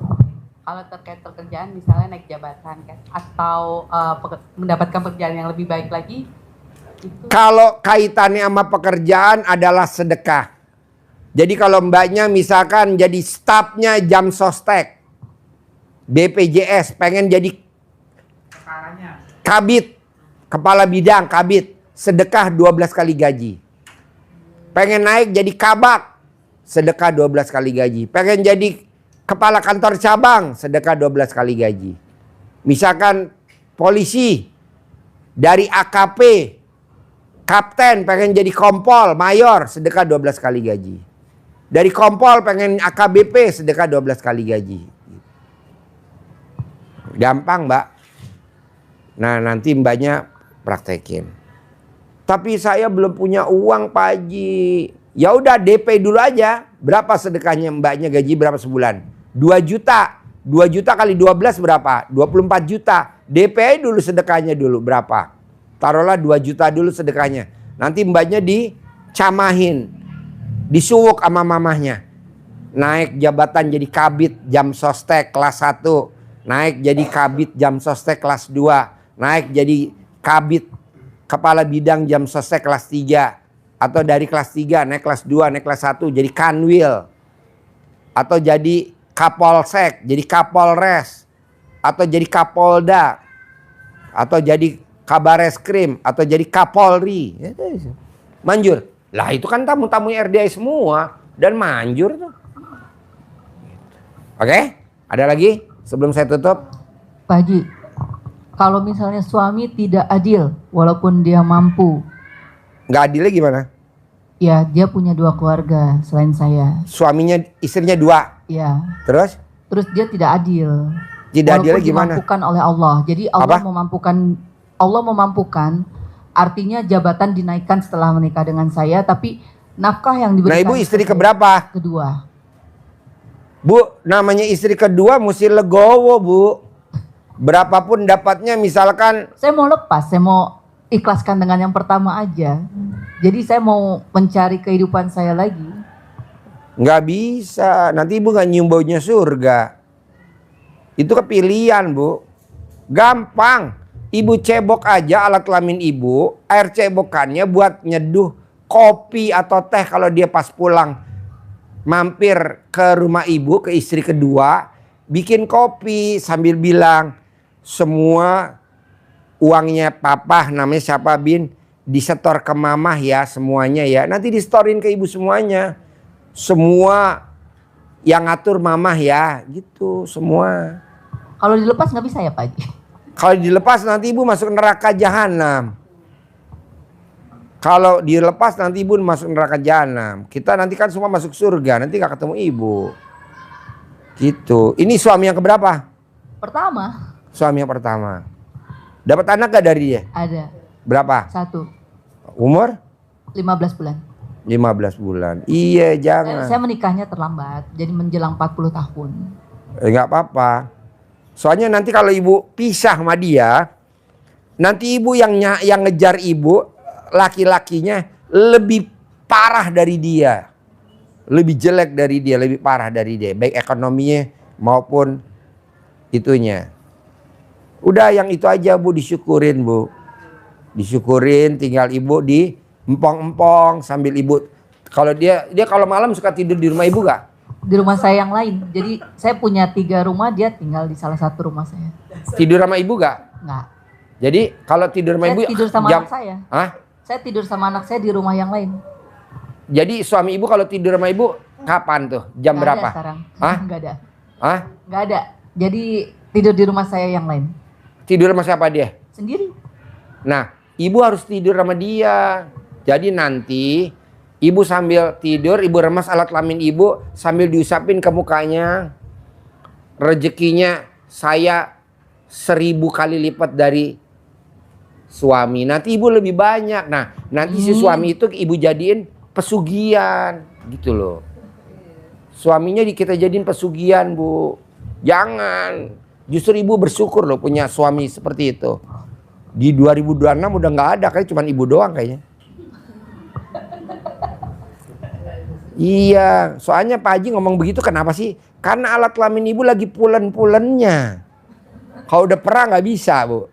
Kalau terkait pekerjaan misalnya naik jabatan kan atau mendapatkan pekerjaan yang lebih baik lagi itu... Kalau kaitannya sama pekerjaan adalah sedekah. Jadi kalau mbaknya misalkan jadi stafnya Jam Sostek, BPJS, pengen jadi kabit, kepala bidang kabit, sedekah 12 kali gaji. Pengen naik jadi kabak, sedekah 12 kali gaji. Pengen jadi kepala kantor cabang, sedekah 12 kali gaji. Misalkan polisi, dari AKP, kapten pengen jadi kompol, mayor, sedekah 12 kali gaji. Dari kompol pengen AKBP, sedekah 12 kali gaji. Gampang, Mbak. Nah, nanti Mbaknya praktekin. Tapi saya belum punya uang, Pak Haji. Ya udah DP dulu aja. Berapa sedekahnya Mbaknya gaji berapa sebulan? 2 juta. 2 juta kali 12 berapa? 24 juta. DP dulu sedekahnya dulu berapa? Taruhlah 2 juta dulu sedekahnya. Nanti Mbaknya dicamahin. Disuwuk sama mamahnya. Naik jabatan jadi kabid jam sostek kelas 1. Naik jadi kabid jam sostek kelas 2. Naik jadi kabid kepala bidang jam sostek kelas 3. Atau dari kelas 3 naik kelas 2, naik kelas 1 jadi kanwil. Atau jadi kapolsek, jadi kapolres. Atau jadi kapolda. Atau jadi kabareskrim. Atau jadi kapolri. Manjur. Lah itu kan tamu-tamu RDI semua. Dan manjur tuh. Oke? Ada lagi? Sebelum saya tutup. Pak Haji, kalau misalnya suami tidak adil walaupun dia mampu. Nggak adilnya gimana? Ya, dia punya 2 keluarga selain saya. Suaminya, istrinya 2. Ya. Terus? Terus dia tidak adil. Tidak adilnya gimana? Dimampukan oleh Allah. Jadi Allah memampukan, artinya jabatan dinaikkan setelah menikah dengan saya, tapi nafkah yang diberikan. Nah, Ibu istri keberapa? Kedua. Bu, namanya istri kedua mesti legowo, Bu. Berapapun dapatnya, misalkan Saya mau lepas, saya mau ikhlaskan dengan yang pertama aja. Jadi saya mau mencari kehidupan saya lagi. nggak bisa. Nanti Ibu nggak nyium baunya surga. Itu kepilihan, Bu. Gampang. Ibu cebok aja alat kelamin Ibu. Air cebokannya buat nyeduh kopi atau teh kalau dia pas pulang. Mampir ke rumah Ibu, ke istri kedua. Bikin kopi sambil bilang, semua uangnya papa, namanya siapa Bin, disetor ke mamah ya semuanya ya. Nanti disetorin ke Ibu semuanya. Semua yang ngatur mamah ya, gitu semua. Kalau dilepas nggak bisa ya Pak Haji? Kalau dilepas nanti Ibu masuk neraka jahanam. Kalau dilepas nanti Ibu masuk neraka jahanam. Kita nanti kan semua masuk surga, nanti gak ketemu Ibu. Gitu. Ini suami yang keberapa? Pertama. Suami yang pertama. Dapat anak gak dari dia? Ada. Berapa? 1. Umur? 15 bulan. 15 bulan. Iya, jangan. Saya menikahnya terlambat, jadi menjelang 40 tahun. Nggak apa-apa. Soalnya nanti kalau Ibu pisah sama dia, nanti Ibu yang ngejar Ibu, laki-lakinya lebih parah dari dia. Lebih jelek dari dia, lebih parah dari dia. Baik ekonominya maupun itunya. Udah yang itu aja Bu, disyukurin Bu. Disyukurin, tinggal Ibu di empong-empong sambil Ibu. Kalau dia kalau malam suka tidur di rumah Ibu gak? Di rumah saya yang lain. Jadi saya punya 3 rumah, dia tinggal di salah satu rumah saya. Tidur sama Ibu gak? Enggak. Jadi kalau tidur sama Saya Ibu tidur sama anak saya. Hah? Saya tidur sama anak saya di rumah yang lain. Jadi suami Ibu kalau tidur sama Ibu kapan tuh? Jam Nggak berapa? ada sekarang. Hah? Nggak ada. Hah? Nggak ada. Jadi tidur di rumah saya yang lain. Tidur sama siapa dia? Sendiri. Nah, Ibu harus tidur sama dia. Jadi nanti Ibu sambil tidur, Ibu remas alat kelamin Ibu sambil diusapin ke mukanya. Rezekinya saya 1000 kali lipat dari suami. Nanti Ibu lebih banyak. Nah, nanti si suami itu Ibu jadiin pesugihan. Gitu loh. Suaminya kita jadiin pesugihan, Bu. Jangan. Justru Ibu bersyukur loh punya suami seperti itu. Di 2026 udah nggak ada, kayak cuman Ibu doang kayaknya. Iya, soalnya Pak Haji ngomong begitu kenapa sih? Karena alat kelamin Ibu lagi pulen-pulennya. Kalau udah perang nggak bisa, Bu.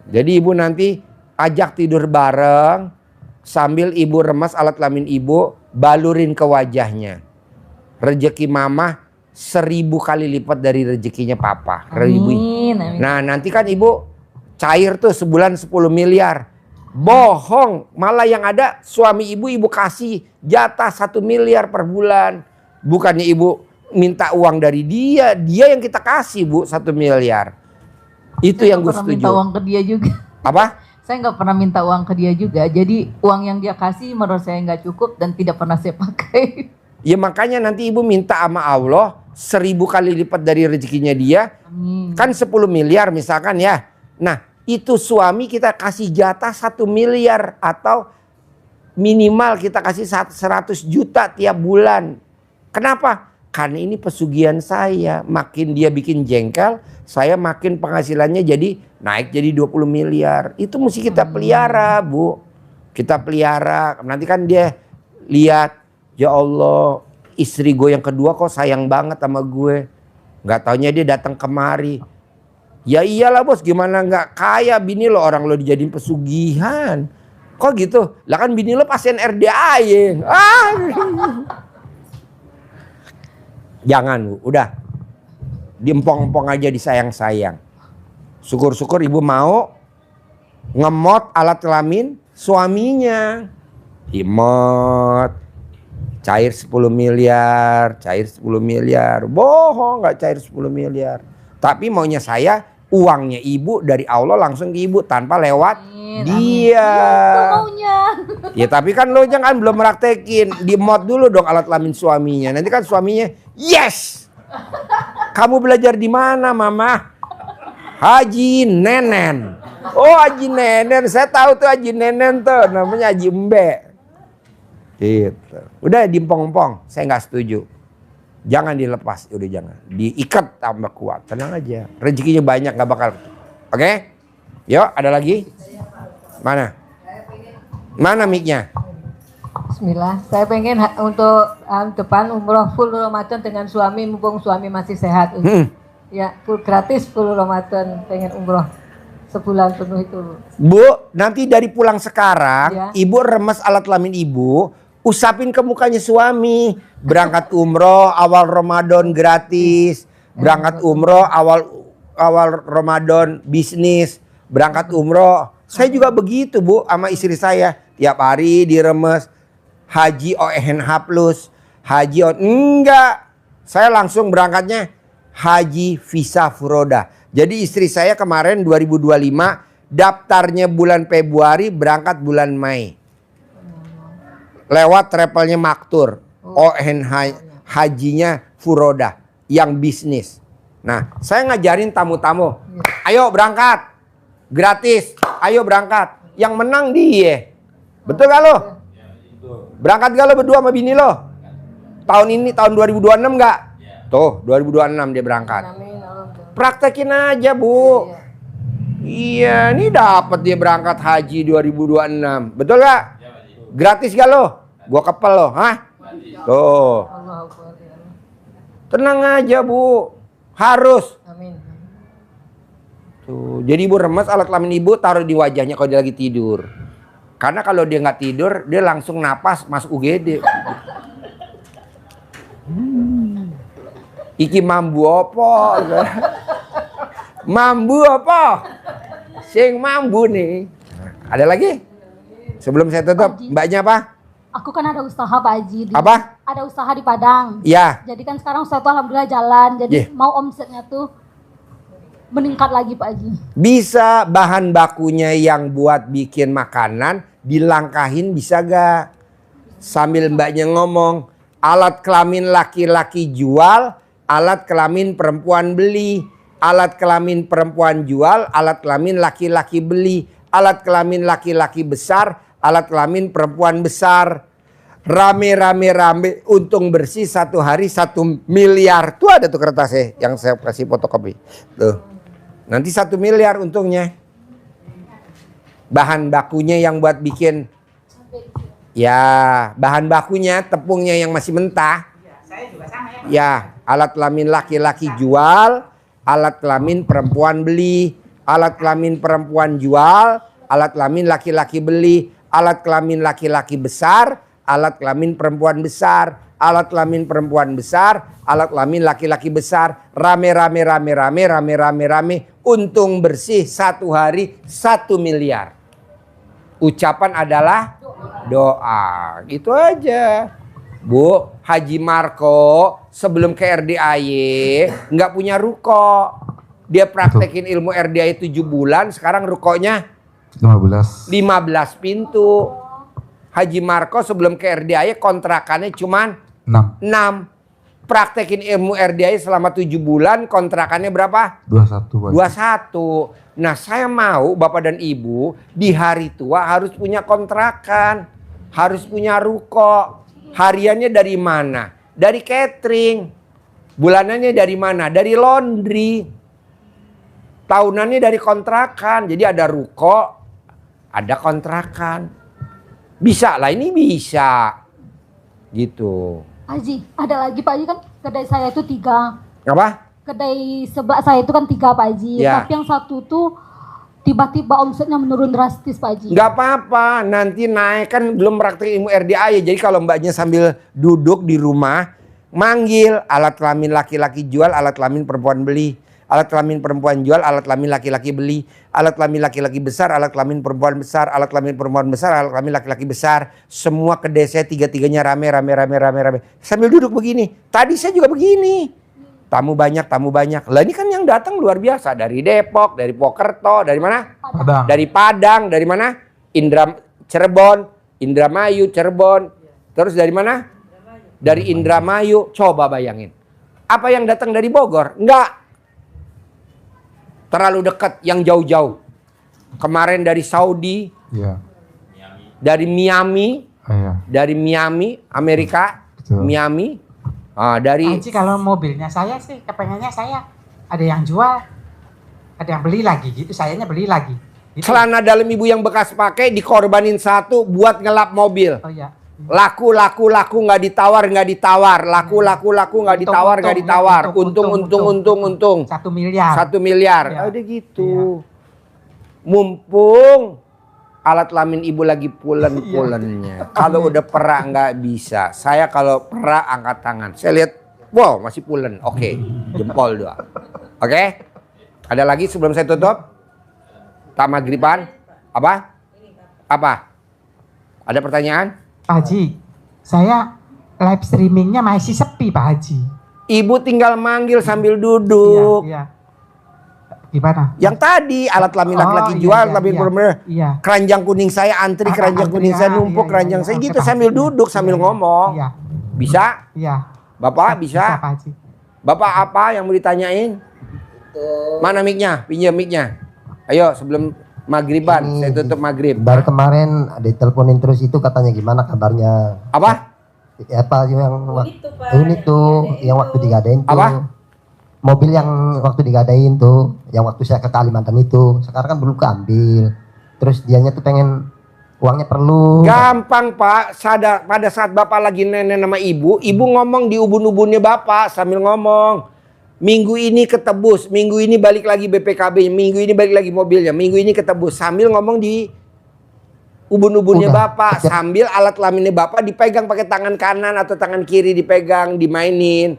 Jadi Ibu nanti ajak tidur bareng sambil Ibu remas alat kelamin Ibu, balurin ke wajahnya. Rezeki Mama 1000 kali lipat dari rezekinya Papa. Amin, amin. Nah, nanti kan Ibu cair tuh sebulan 10 miliar. Bohong. Malah yang ada suami ibu kasih jatah 1 miliar per bulan. Bukannya ibu minta uang dari dia. Dia yang kita kasih, Bu, 1 miliar. Itu yang gue setuju. Minta uang ke dia juga. Apa? Saya nggak pernah minta uang ke dia juga. Jadi uang yang dia kasih menurut saya nggak cukup dan tidak pernah saya pakai. Ya makanya nanti ibu minta sama Allah 1000 kali lipat dari rezekinya dia. Kan 10 miliar misalkan ya. Nah itu suami kita kasih jatah 1 miliar. Atau minimal kita kasih 100 juta tiap bulan. Kenapa? Karena ini pesugihan saya. Makin dia bikin jengkel, saya makin penghasilannya jadi naik jadi 20 miliar. Itu mesti kita pelihara, Bu. Kita pelihara. Nanti kan dia lihat, ya Allah, istri gue yang kedua kok sayang banget sama gue. Nggak taunya dia datang kemari. Ya iyalah bos, gimana nggak kaya bini lo, orang lo dijadiin pesugihan. Kok gitu? Lah kan bini lo pasien RDA. Jangan, Bu. Udah. Diempong-empong aja, disayang-sayang. Syukur-syukur ibu mau ngemot alat kelamin suaminya. Himot. Cair 10 miliar. Cair 10 miliar. Bohong, gak cair 10 miliar. Tapi maunya saya, uangnya ibu dari Allah langsung ke ibu tanpa lewat dia. Maunya. Ya tapi kan lo jangan belum praktekin. Dimot dulu dong alat kelamin suaminya. Nanti kan suaminya, yes. Kamu belajar di mana, Mama? Haji Nenen. Oh, Haji Nenen. Saya tahu tuh Haji Nenen tuh. Namanya Haji Mbe. Gitu. Udah diempong-empong. Saya nggak setuju. Jangan dilepas. Udah jangan. Diikat tambah kuat. Tenang aja. Rezekinya banyak, nggak bakal. Oke? Yuk, ada lagi? Mana? Mana mic-nya? Bismillah. Saya pengen untuk depan umroh full Ramadan dengan suami, mumpung suami masih sehat. Ya, full gratis full Ramadan, pengen umroh sebulan penuh itu. Bu, nanti dari pulang sekarang, Ya. ibu remes alat kelamin ibu, usapin ke mukanya suami. Berangkat umroh awal Ramadan gratis, berangkat umroh awal Ramadan bisnis, berangkat umroh. Saya juga begitu, Bu, sama istri saya. Tiap hari diremes. Haji OENH plus, haji enggak. Saya langsung berangkatnya haji visa furoda. Jadi istri saya kemarin 2025 daftarnya bulan Februari, berangkat bulan Mei. Lewat travelnya Maktur. OENH hajinya furoda yang bisnis. Nah, saya ngajarin tamu-tamu, ayo berangkat. Gratis, ayo berangkat. Yang menang dia. Betul gak lo? Berangkat gak lo berdua sama bini lo? Tahun ini, tahun 2026 gak? Tuh, 2026 dia berangkat. Praktekin aja, Bu. Iya, ini dapat dia berangkat haji 2026. Betul gak? Gratis gak lo? Gua kepel lo, hah? Tuh. Tenang aja, Bu. Harus. Tuh, jadi ibu remes alat kelamin ibu taruh di wajahnya kalau dia lagi tidur. Karena kalau dia nggak tidur, dia langsung napas masuk UGD. Iki mambu apa? Mambu apa? Sing mambu nih. Ada lagi? Sebelum saya tutup, mbaknya apa? Aku kan ada usaha Pak Haji. Apa? Ada usaha di Padang. Ya. Jadi kan sekarang saya tuh alhamdulillah jalan. Jadi Yeah. mau omsetnya tuh meningkat lagi Pak Haji. Bisa bahan bakunya yang buat bikin makanan dilangkahin bisa gak? Sambil mbaknya ngomong, alat kelamin laki-laki jual, alat kelamin perempuan beli. Alat kelamin perempuan jual, alat kelamin laki-laki beli. Alat kelamin laki-laki besar, alat kelamin perempuan besar. Rame-rame untung bersih satu hari 1 miliar. Tuh ada tuh kertasnya yang saya kasih fotokopi. Tuh. Nanti 1 miliar untungnya. Bahan bakunya yang buat bikin, ya bahan bakunya tepungnya yang masih mentah. Ya, alat kelamin laki-laki jual, alat kelamin perempuan beli. Alat kelamin perempuan jual, alat kelamin laki-laki beli. Alat kelamin laki-laki besar, alat kelamin perempuan besar. Alat kelamin perempuan besar, alat kelamin laki-laki besar. Rame-rame. Untung bersih satu hari 1 miliar. Ucapan adalah doa. Gitu aja. Bu, Haji Marco sebelum ke RDAY nggak punya ruko. Dia praktekin ilmu RDAY 7 bulan, sekarang rukonya 15 pintu. Haji Marco sebelum ke RDAY kontrakannya cuman 6. Praktekin ilmu RDAY selama 7 bulan, kontrakannya berapa? 21. Nah, saya mau Bapak dan Ibu di hari tua harus punya kontrakan, harus punya ruko. Hariannya dari mana? Dari catering. Bulanannya dari mana? Dari laundry. Tahunannya dari kontrakan. Jadi ada ruko, ada kontrakan. Bisa lah, ini bisa. Gitu. Pak Haji, ada lagi Pak Haji, kan kedai saya itu 3. Apa? Kedai sebelah saya itu kan 3 Pak Haji. Ya. Tapi yang satu tuh tiba-tiba omsetnya menurun drastis Pak Haji. Nggak apa-apa, nanti naik, kan belum praktek ilmu RDA ya. Jadi kalau mbaknya sambil duduk di rumah, manggil alat kelamin laki-laki jual, alat kelamin perempuan beli. Alat kelamin perempuan jual, alat kelamin laki-laki beli. Alat kelamin laki-laki besar, alat kelamin perempuan besar, alat kelamin perempuan besar, alat kelamin laki-laki besar. Semua kedai saya 3-3-nya rame. Sambil duduk begini. Tadi saya juga begini. Tamu banyak. Lah ini kan yang datang luar biasa. Dari Depok, dari Pokerto, dari mana? Padang. Dari Padang, dari mana? Cirebon, Indramayu, Cirebon. Terus dari mana? Dari Indramayu. Coba bayangin. Apa yang datang dari Bogor? Enggak. Terlalu dekat, yang jauh-jauh. Kemarin dari Saudi, dari Miami, Amerika, Miami. Dari Haji, kalau mobilnya saya sih, kepengennya saya ada yang jual, ada yang beli lagi gitu, sayanya beli lagi. Gitu. celana dalam ibu yang bekas pakai dikorbanin 1 buat ngelap mobil. Oh iya. Laku nggak ditawar, laku nggak ditawar. Untung. 1 miliar. 1 miliar. Ya. Udah gitu. Mumpung alat kelamin ibu lagi pulen-pulennya. Kalau udah perak nggak bisa. Saya kalau perak angkat tangan. Saya lihat, wow masih pulen. Oke, jempol 2. Oke. Ada lagi sebelum saya tutup? Tak maghriban? Apa? Ada pertanyaan? Pak Haji, saya live streamingnya masih sepi Pak Haji. Ibu tinggal manggil sambil duduk. Iya. Gimana? Yang tadi alat kelamin laki-laki jual, kelamin perempuan. Iya. Keranjang kuning saya antri, keranjang kuning saya numpuk, keranjang saya gitu sambil duduk sambil ngomong. Iya. Bisa? Iya. Bapak bisa? Pak Haji. Bapak apa yang mau ditanyain? Mana mic-nya? Pinjam mic-nya. Ayo sebelum maghriban, saya tutup maghrib. Baru kemarin diteleponin terus itu katanya gimana kabarnya? Apa? Apa yang unit tuh yang waktu digadain tuh? Apa? Mobil yang waktu digadain tuh, yang waktu saya ke Kalimantan itu, sekarang kan belum keambil. Terus dianya tuh pengen uangnya perlu. Gampang Pak, pada saat Bapak lagi nenek sama ibu ngomong di ubun-ubunnya Bapak sambil ngomong. Minggu ini ketebus, minggu ini balik lagi BPKB, minggu ini balik lagi mobilnya, minggu ini ketebus. Sambil ngomong di ubun-ubunnya Bapak, sambil alat kelaminnya Bapak dipegang pakai tangan kanan atau tangan kiri dipegang, dimainin.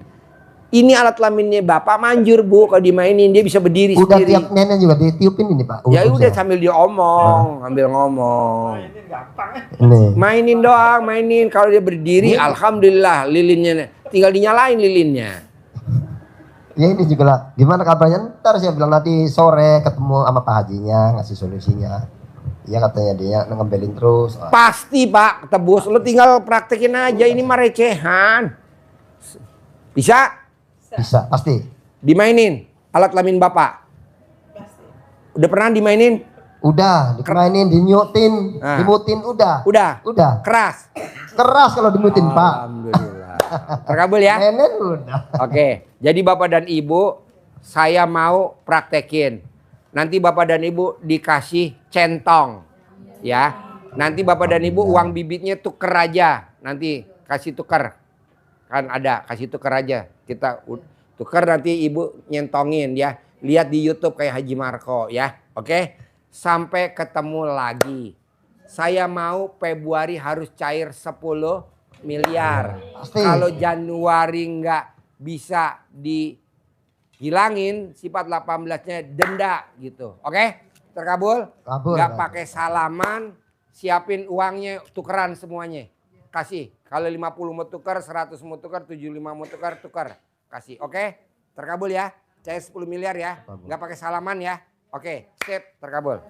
Ini alat kelaminnya Bapak manjur Bu, kalau dimainin dia bisa berdiri udah sendiri. Tiap nenek juga ditiupin ini Pak. Ya udah sambil dia omong, sambil ngomong. Ini. Mainin doang, mainin. Kalau dia berdiri, alhamdulillah lilinnya tinggal dinyalain lilinnya. Ya ini juga lah. Gimana kabarnya? Ntar saya bilang nanti sore ketemu sama Pak Hajinya ngasih solusinya. Iya katanya dia ngembelin terus. Pasti Pak tebus. Lu tinggal praktekin aja. Ini mah recehan. Bisa? Bisa pasti. Dimainin alat kelamin Bapak. Udah pernah dimainin? Udah dimainin, dimutin, dimutin udah. Udah. Keras kalau dimutin Pak. Alhamdulillah. Terkabul ya? Nenek udah. Oke, jadi Bapak dan Ibu, saya mau praktekin. Nanti Bapak dan Ibu dikasih centong, ya. Nanti Bapak dan Ibu uang bibitnya tuker aja. Nanti kasih tuker, kan ada kasih tuker aja. Kita tuker nanti Ibu nyentongin ya. Lihat di YouTube kayak Haji Marco ya. Oke, sampai ketemu lagi. Saya mau Februari harus cair 10 miliar. Kalau Januari nggak bisa dihilangin sifat 18-nya denda gitu. Oke? Terkabul? Nggak pakai salaman, siapin uangnya, tukeran semuanya. Kasih. Kalau 50 mau tukar, 100 mau tukar, 75 mau tukar, tukar. Kasih. Oke? Terkabul ya. Saya 10 miliar ya. Nggak pakai salaman ya. Oke, sip, terkabul.